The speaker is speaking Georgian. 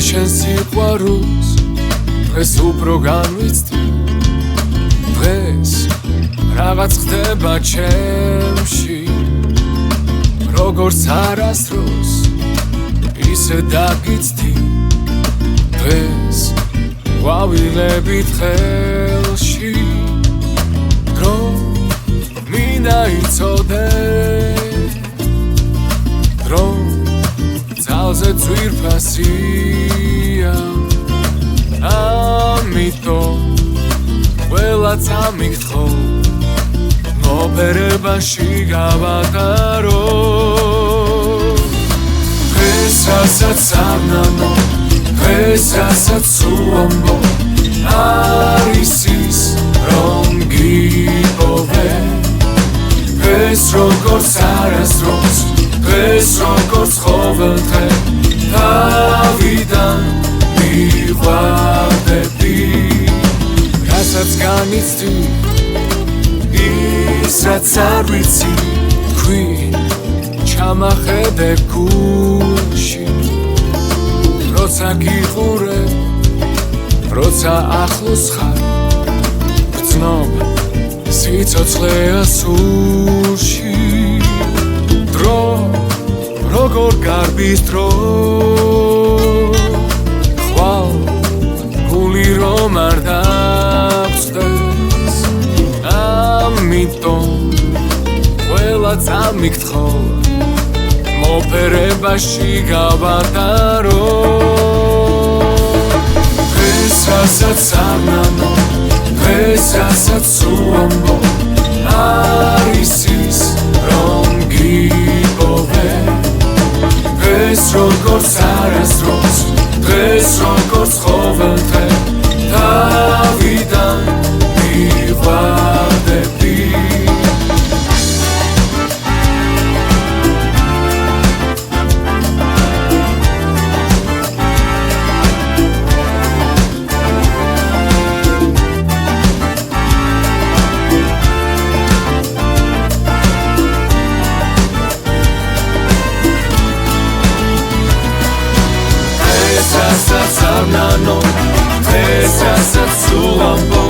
შენ სიყვარულს დღეს უფრო განვიცდი დღეს რაღაც ხდება ჩემში როგორც არასდროს ისე დაგიცდი დღეს ვავილებით ხელში დრო მინდა იცოდე დრო ძალზე ძვირფასია ამიტომ ყველაც ამიგთხო მოპერებაში გავატარო დღეს რასაც სამნანო დღეს რასაც უამბო არის ის რომ გიპოვე დღეს როგორც არასდროს დღეს როგორც ყოველდღე თავიდან მიყვარდები რასაც განიცდი ის რაც არ ვიცი თქვი ჩამახედე გულში როცა გიყურე როცა ახლოს ხარ გრძნობ სიცოცხლეა სულში დრო როგორ გარბის დრო ხვალ გული რომ არ დაგწდეს ამიტომ ყველაც ამიგთხო მოპერებაში გავატარო დღეს რასაც სამნანო დღეს რასაც უამბო არის ის რომ გიპოვე დღეს როგორც არასდროს დღეს როგორც ყოველდღე თავიდან მიყვარდები Nano, esa es su amor.